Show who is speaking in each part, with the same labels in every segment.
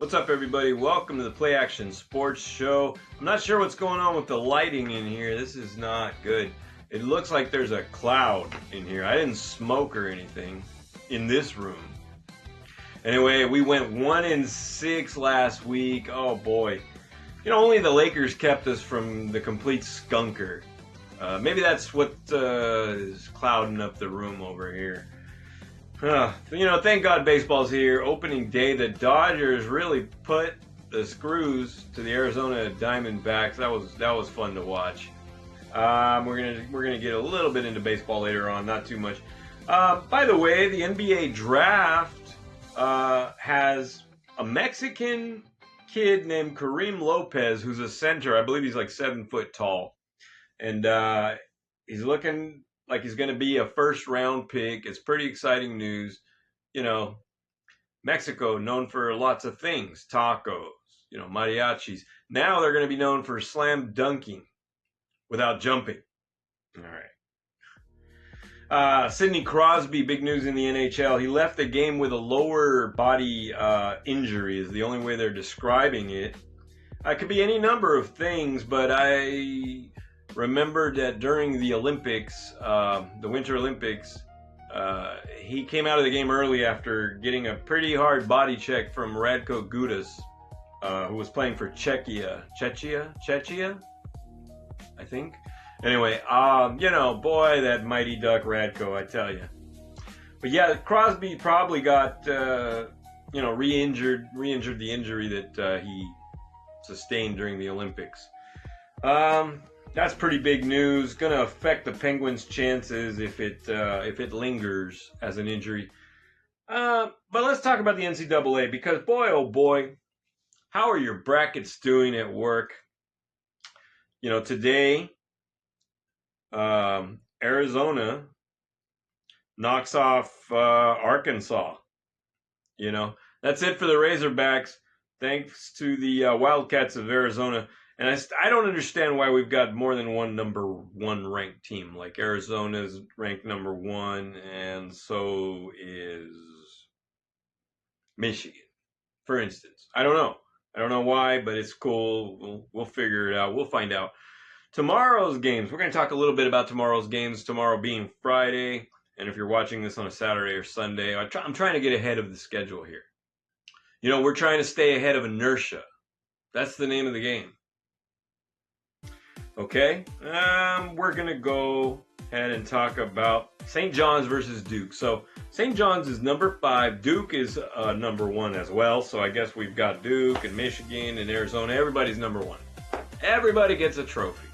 Speaker 1: What's up, everybody? Welcome to the Play Action Sports Show. I'm not sure what's going on with the lighting in here. This is not good. It looks like there's a cloud in here. I didn't smoke or anything in this room. Anyway, we went 1-6 last week. Oh boy. You know, only the Lakers kept us from the complete skunker. Maybe that's what is clouding up the room over here. Thank God baseball's here. Opening day, the Dodgers really put the screws to the Arizona Diamondbacks. That was fun to watch. We're gonna get a little bit into baseball later on, not too much. By the way, the NBA draft has a Mexican kid named Kareem Lopez, who's a center. I believe he's like 7 foot tall, and he's looking like he's going to be a first round pick. It's pretty exciting news. You know, Mexico, known for lots of things, tacos, mariachis. Now they're going to be known for slam dunking without jumping. All right. Sidney Crosby, big news in the NHL. He left the game with a lower body injury is the only way they're describing it. It could be any number of things, but I remembered that during the Olympics, the Winter Olympics, he came out of the game early after getting a pretty hard body check from Radko Gudas, who was playing for Czechia, I think. Anyway, boy, that mighty duck Radko, I tell you. But yeah, Crosby probably got, re-injured the injury that he sustained during the Olympics. That's pretty big news. Going to affect the Penguins' chances if it lingers as an injury. But let's talk about the NCAA because boy, oh boy, how are your brackets doing at work? Today, Arizona knocks off Arkansas. That's it for the Razorbacks. Thanks to the Wildcats of Arizona. And I don't understand why we've got more than one number one ranked team. Like Arizona's ranked number one, and so is Michigan, for instance. I don't know. I don't know why, but it's cool. We'll figure it out. We'll find out. Tomorrow's games. We're going to talk a little bit about tomorrow's games. Tomorrow being Friday, and if you're watching this on a Saturday or Sunday, I'm trying to get ahead of the schedule here. We're trying to stay ahead of inertia. That's the name of the game. Okay, we're going to go ahead and talk about St. John's versus Duke. So St. John's is number 5. Duke is number 1 as well. So I guess we've got Duke and Michigan and Arizona. Everybody's number 1. Everybody gets a trophy.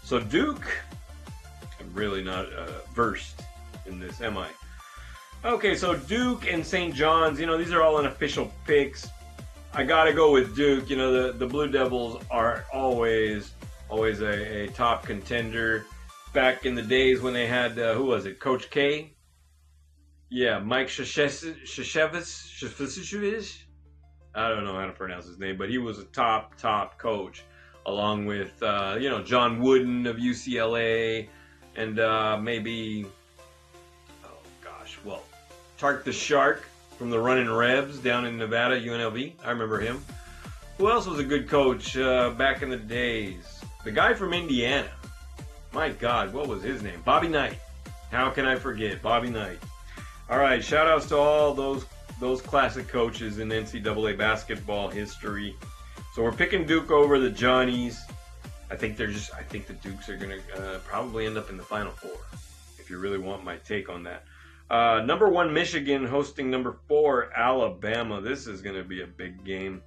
Speaker 1: So Duke, I'm really not versed in this, am I? Okay, so Duke and St. John's, these are all unofficial picks. I got to go with Duke. The Blue Devils are always a top contender. Back in the days when they had, who was it, Coach K? Yeah, Mike Krzyzewski. I don't know how to pronounce his name, but he was a top coach, along with, John Wooden of UCLA, and maybe, Tark the Shark from the Runnin' Rebs down in Nevada, UNLV. I remember him. Who else was a good coach back in the days? The guy from Indiana. My God, what was his name? Bobby Knight. How can I forget? Bobby Knight. All right, shout outs to all those classic coaches in NCAA basketball history. So we're picking Duke over the Johnnies. I think the Dukes are going to probably end up in the Final Four, if you really want my take on that. Number 1, Michigan hosting number 4, Alabama. This is going to be a big game.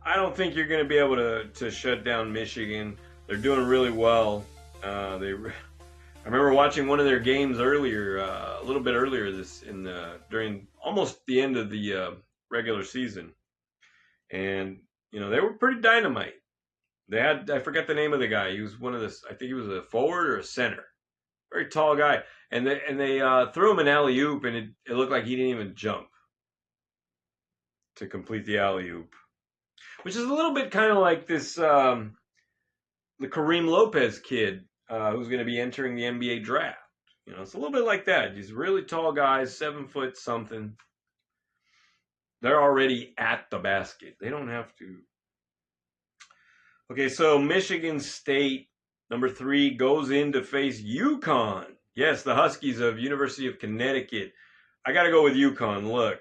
Speaker 1: I don't think you're going to be able to shut down Michigan. They're doing really well. I remember watching one of their games earlier, a little bit earlier during almost the end of the regular season, and they were pretty dynamite. They had, I forget the name of the guy. He was I think he was a forward or a center, very tall guy, and they threw him an alley oop, and it looked like he didn't even jump to complete the alley oop, which is a little bit kind of like this the Kareem Lopez kid who's going to be entering the NBA draft. It's a little bit like that. These really tall guys, 7 foot something. They're already at the basket. They don't have to. Okay, so Michigan State, number 3, goes in to face UConn. Yes, the Huskies of University of Connecticut. I got to go with UConn. Look,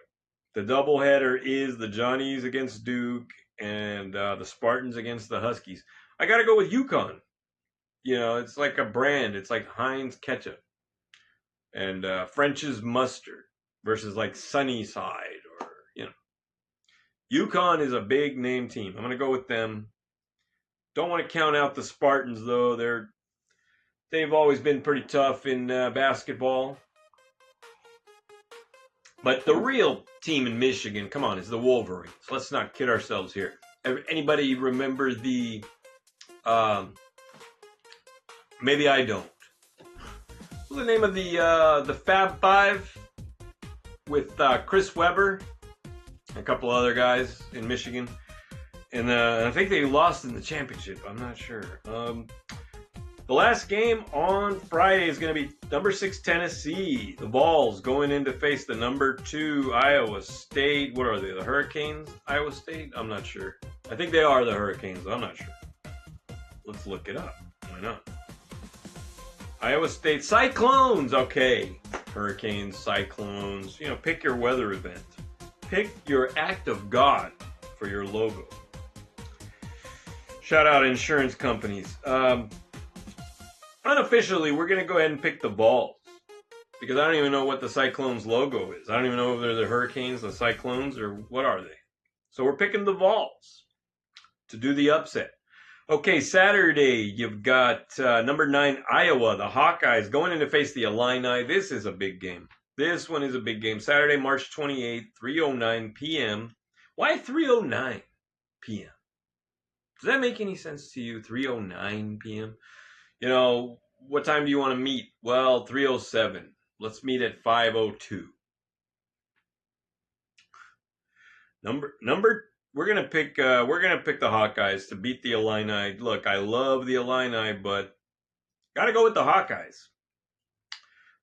Speaker 1: the doubleheader is the Johnnies against Duke and the Spartans against the Huskies. I got to go with UConn. You know, it's like a brand. It's like Heinz ketchup and French's mustard versus like Sunnyside or, you know. UConn is a big name team. I'm going to go with them. Don't want to count out the Spartans, though. They've always been pretty tough in basketball. But the real team in Michigan, come on, is the Wolverines. Let's not kid ourselves here. Anybody remember the... maybe I don't. What's the name of the Fab Five with Chris Webber and a couple other guys in Michigan? And I think they lost in the championship. I'm not sure. The last game on Friday is going to be number 6 Tennessee. The Vols going in to face the number 2 Iowa State. What are they? The Hurricanes? Iowa State? I'm not sure. I think they are the Hurricanes. I'm not sure. Let's look it up. Why not? Iowa State Cyclones. Okay. Hurricanes, Cyclones. You know, pick your weather event. Pick your act of God for your logo. Shout out insurance companies. Unofficially, we're going to go ahead and pick the Vols because I don't even know what the Cyclones logo is. I don't even know if they're the Hurricanes, the Cyclones, or what are they. So we're picking the Vols to do the upset. Okay, Saturday, you've got number 9 Iowa, the Hawkeyes, going in to face the Illini. This is a big game. This one is a big game. Saturday, March 28th, 3:09 p.m. Why 3:09 p.m.? Does that make any sense to you? 3:09 p.m.? You know, what time do you want to meet? Well, 3:07. Let's meet at 5:02. We're gonna pick the Hawkeyes to beat the Illini. Look, I love the Illini, but gotta go with the Hawkeyes.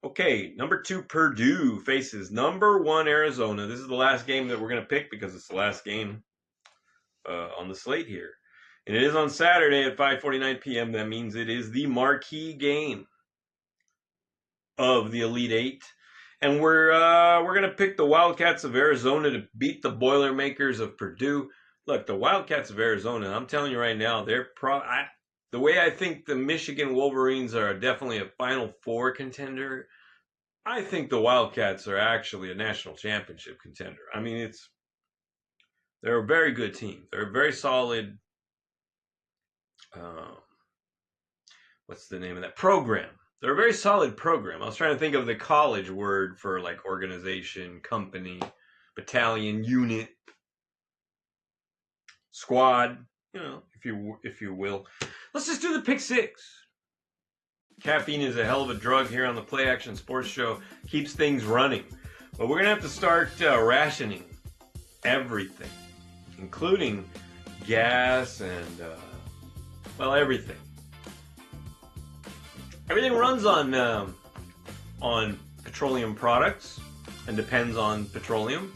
Speaker 1: Okay, number 2 Purdue faces number 1 Arizona. This is the last game that we're gonna pick because it's the last game on the slate here. And it is on Saturday at 5:49 p.m. That means it is the marquee game of the Elite Eight. And we're going to pick the Wildcats of Arizona to beat the Boilermakers of Purdue. Look, the Wildcats of Arizona, I'm telling you right now, the way I think the Michigan Wolverines are definitely a Final Four contender, I think the Wildcats are actually a national championship contender. I mean, they're a very good team. They're a very solid... what's the name of that program? They're a very solid program. I was trying to think of the college word for like organization, company, battalion, unit, squad, you know, if you will. Let's just do the pick 6. Caffeine is a hell of a drug here on the Play Action Sports Show. Keeps things running. But we're going to have to start rationing everything, including gas and well, everything. Everything runs on petroleum products and depends on petroleum.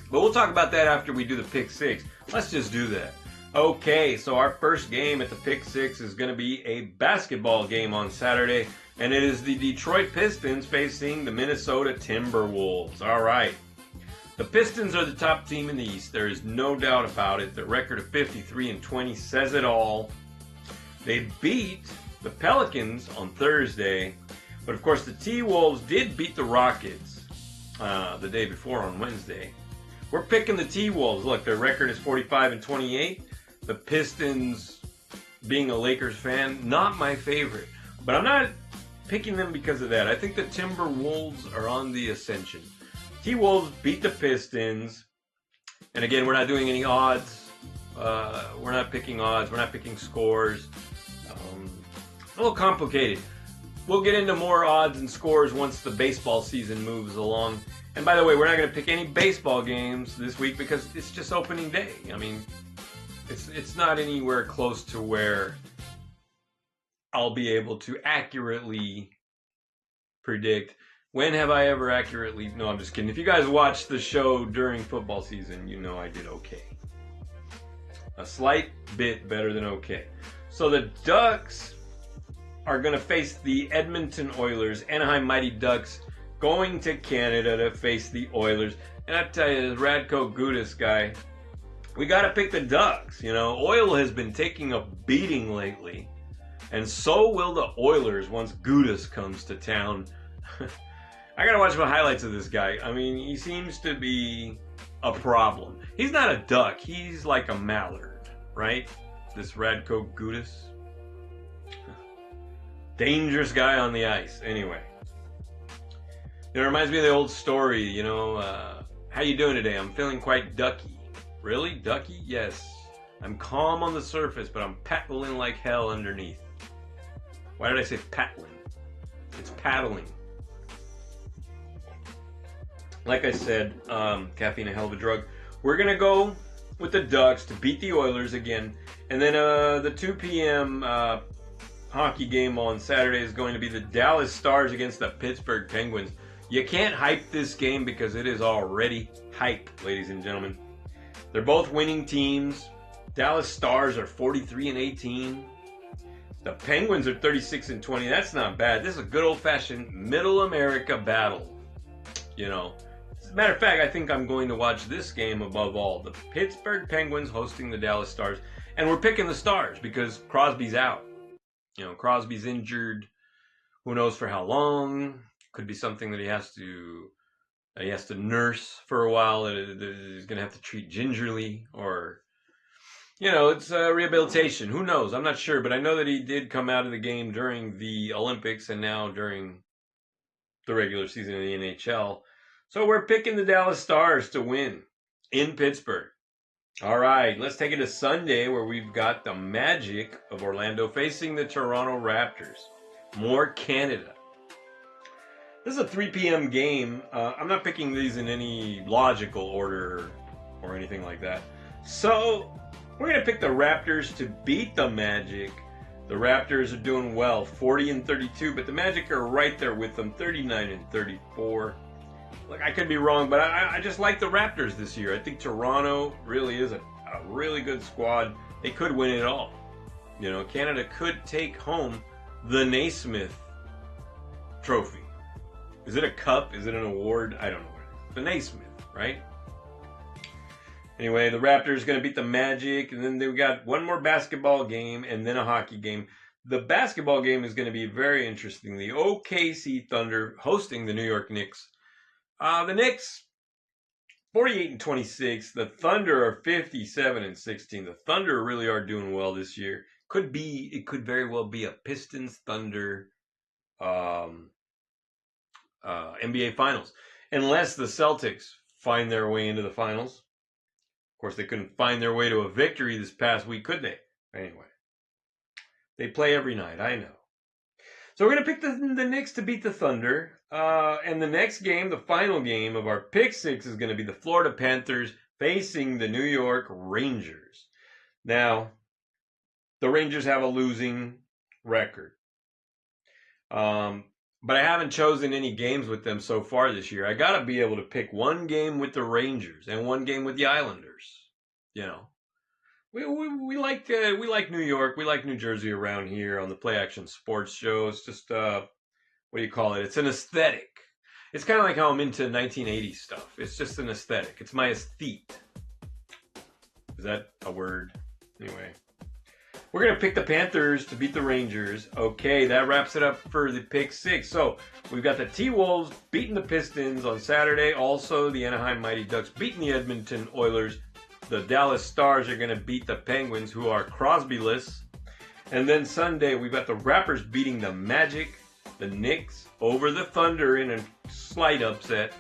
Speaker 1: But we'll talk about that after we do the pick 6. Let's just do that. Okay, so our first game at the pick 6 is going to be a basketball game on Saturday, and it is the Detroit Pistons facing the Minnesota Timberwolves. All right. The Pistons are the top team in the East. There is no doubt about it. The record of 53-20 says it all. They beat the Pelicans on Thursday, but of course the T-Wolves did beat the Rockets the day before on Wednesday. We're picking the T-Wolves. Look, their record is 45-28. The Pistons, being a Lakers fan, not my favorite, but I'm not picking them because of that. I think the Timberwolves are on the ascension. T-Wolves beat the Pistons, and again, we're not doing any odds. We're not picking odds. We're not picking scores. A little complicated. We'll get into more odds and scores once the baseball season moves along. And by the way, we're not going to pick any baseball games this week because it's just opening day. I mean, it's not anywhere close to where I'll be able to accurately predict When have I ever accurately... No, I'm just kidding. If you guys watch the show during football season, you know I did okay. A slight bit better than okay. So the Ducks are going to face the Edmonton Oilers. Anaheim Mighty Ducks going to Canada to face the Oilers. And I tell you, this Radko Gudas guy, we got to pick the Ducks. You know, Oil has been taking a beating lately. And so will the Oilers once Gudas comes to town. I got to watch the highlights of this guy. I mean, he seems to be a problem. He's not a duck. He's like a mallard, right? This Radko Gudas. Dangerous guy on the ice. Anyway. It reminds me of the old story, you know, how you doing today? I'm feeling quite ducky. Really? Ducky? Yes. I'm calm on the surface, but I'm paddling like hell underneath. Why did I say paddling? It's paddling. Like I said, caffeine a hell of a drug. We're going to go with the Ducks to beat the Oilers again. And then the 2 p.m. Hockey game on Saturday is going to be the Dallas Stars against the Pittsburgh Penguins. You can't hype this game because it is already hype, ladies and gentlemen. They're both winning teams. Dallas Stars are 43-18. The Penguins are 36-20. That's not bad. This is a good old-fashioned Middle America battle. You know, as a matter of fact, I think I'm going to watch this game above all. The Pittsburgh Penguins hosting the Dallas Stars. And we're picking the Stars because Crosby's out. You know, Crosby's injured. Who knows for how long? Could be something that he has to nurse for a while. That he's going to have to treat gingerly, or, you know, it's rehabilitation. Who knows? I'm not sure, but I know that he did come out of the game during the Olympics and now during the regular season of the NHL. So we're picking the Dallas Stars to win in Pittsburgh. All right, let's take it to Sunday, where we've got the Magic of Orlando facing the Toronto Raptors. More Canada. This is a 3 p.m. game. I'm not picking these in any logical order or anything like that. So we're going to pick the Raptors to beat the Magic. The Raptors are doing well, 40-32, but the Magic are right there with them, 39-34. Look, I could be wrong, but I just like the Raptors this year. I think Toronto really is a really good squad. They could win it all. You know, Canada could take home the Naismith Trophy. Is it a cup? Is it an award? I don't know what it is. The Naismith, right? Anyway, the Raptors going to beat the Magic, and then they've got one more basketball game and then a hockey game. The basketball game is going to be very interesting. The OKC Thunder hosting the New York Knicks. The Knicks, 48-26. The Thunder are 57-16. The Thunder really are doing well this year. It could very well be a Pistons Thunder NBA Finals, unless the Celtics find their way into the finals. Of course, they couldn't find their way to a victory this past week, could they? Anyway, they play every night, I know. So we're going to pick the Knicks to beat the Thunder. And the next game, the final game of our Pick 6, is going to be the Florida Panthers facing the New York Rangers. Now, the Rangers have a losing record. But I haven't chosen any games with them so far this year. I got to be able to pick one game with the Rangers and one game with the Islanders. You know, we like New York. We like New Jersey around here on the Play Action Sports Show. It's just what do you call it? It's an aesthetic. It's kind of like how I'm into 1980s stuff. It's just an aesthetic. It's my aesthete. Is that a word? Anyway. We're going to pick the Panthers to beat the Rangers. Okay, that wraps it up for the Pick 6. So, we've got the T-Wolves beating the Pistons on Saturday. Also, the Anaheim Mighty Ducks beating the Edmonton Oilers. The Dallas Stars are going to beat the Penguins, who are Crosby-less. And then Sunday, we've got the Raptors beating the Magic, the Knicks over the Thunder in a slight upset.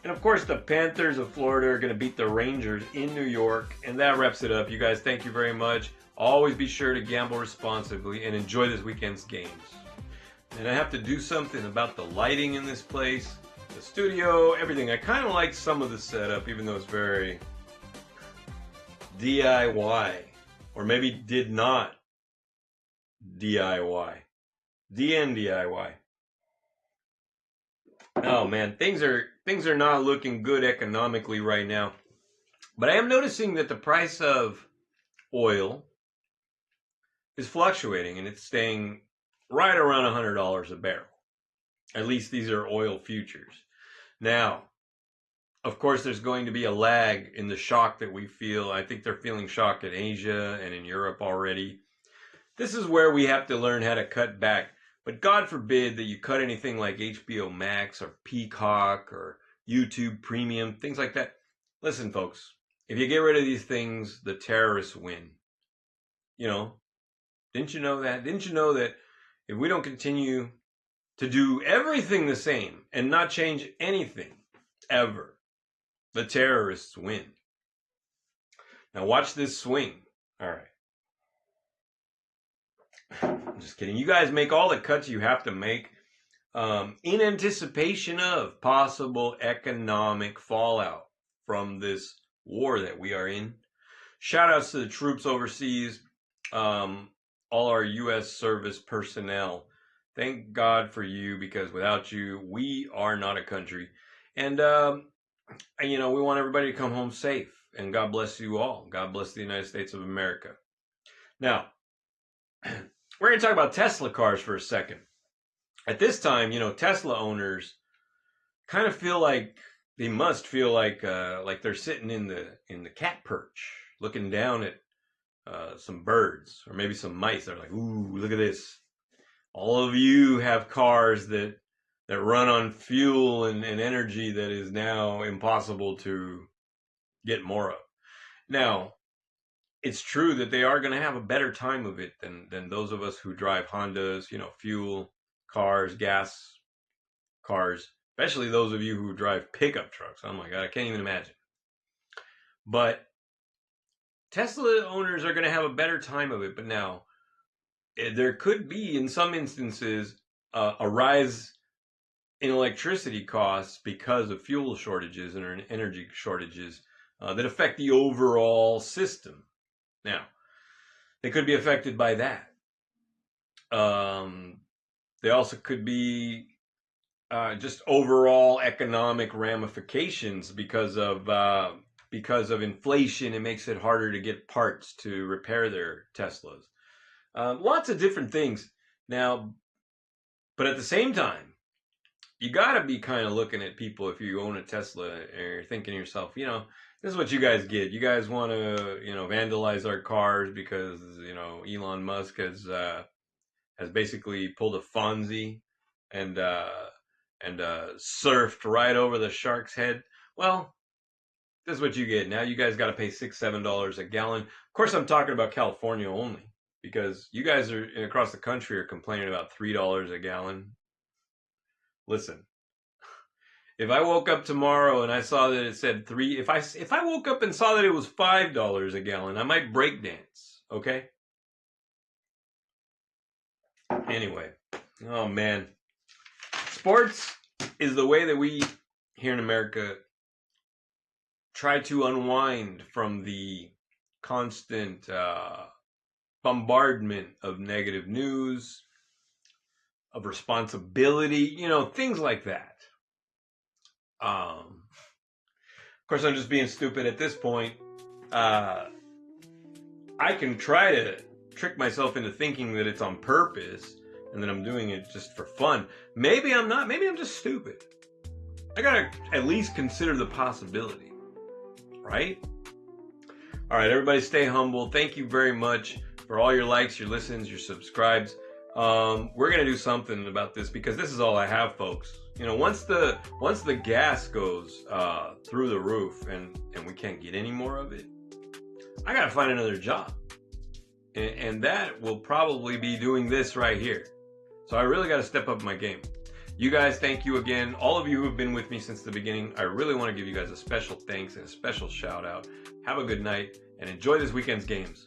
Speaker 1: And of course, the Panthers of Florida are going to beat the Rangers in New York. And that wraps it up. You guys, thank you very much. Always be sure to gamble responsibly and enjoy this weekend's games. And I have to do something about the lighting in this place, the studio, everything. I kind of like some of the setup, even though it's very DIY. Or maybe did not DIY. DNDIY. Oh man, things are not looking good economically right now. But I am noticing that the price of oil is fluctuating and it's staying right around $100 a barrel. At least these are oil futures. Now, of course, there's going to be a lag in the shock that we feel. I think they're feeling shock in Asia and in Europe already. This is where we have to learn how to cut back. But God forbid that you cut anything like HBO Max or Peacock or YouTube Premium, things like that. Listen, folks, if you get rid of these things, the terrorists win. You know, didn't you know that? Didn't you know that if we don't continue to do everything the same and not change anything ever, the terrorists win? Now watch this swing. All right. I'm just kidding. You guys make all the cuts you have to make in anticipation of possible economic fallout from this war that we are in. Shout outs to the troops overseas, all our U.S. service personnel. Thank God for you, because without you, we are not a country. And, we want everybody to come home safe. And God bless you all. God bless the United States of America. Now, we're going to talk about Tesla cars for a second. At this time, Tesla owners kind of feel like they must feel like they're sitting in the cat perch, looking down at some birds or maybe some mice. They're like, "Ooh, look at this! All of you have cars that run on fuel and energy that is now impossible to get more of." Now, it's true that they are going to have a better time of it than those of us who drive Hondas, fuel cars, gas cars, especially those of you who drive pickup trucks. Oh my God, I can't even imagine. But Tesla owners are going to have a better time of it. But now, there could be, in some instances, a rise in electricity costs because of fuel shortages and energy shortages that affect the overall system. Now, they could be affected by that. They also could be just overall economic ramifications because of inflation. It makes it harder to get parts to repair their Teslas. Lots of different things. Now, but at the same time, you got to be kind of looking at people. If you own a Tesla and you're thinking to yourself, this is what you guys get. You guys want to, vandalize our cars because, Elon Musk has basically pulled a Fonzie and surfed right over the shark's head. Well, this is what you get. Now you guys got to pay $6, $7 a gallon. Of course, I'm talking about California only, because you guys are across the country are complaining about $3 a gallon. Listen, if I woke up tomorrow and I saw that it said $3, if I woke up and saw that it was $5 a gallon, I might break dance. Okay. Anyway, oh man, sports is the way that we here in America try to unwind from the constant bombardment of negative news, of responsibility, things like that. Of course, I'm just being stupid at this point. I can try to trick myself into thinking that it's on purpose and that I'm doing it just for fun. Maybe I'm not. Maybe I'm just stupid. I gotta at least consider the possibility, right? All right, everybody stay humble. Thank you very much for all your likes, your listens, your subscribes. We're gonna do something about this, because this is all I have, folks. Once the gas goes through the roof and we can't get any more of it, I gotta find another job, and that will probably be doing this right here. So I really gotta step up my game. You guys, thank you again. All of you who have been with me since the beginning, I really want to give you guys a special thanks and a special shout out. Have a good night and enjoy this weekend's games.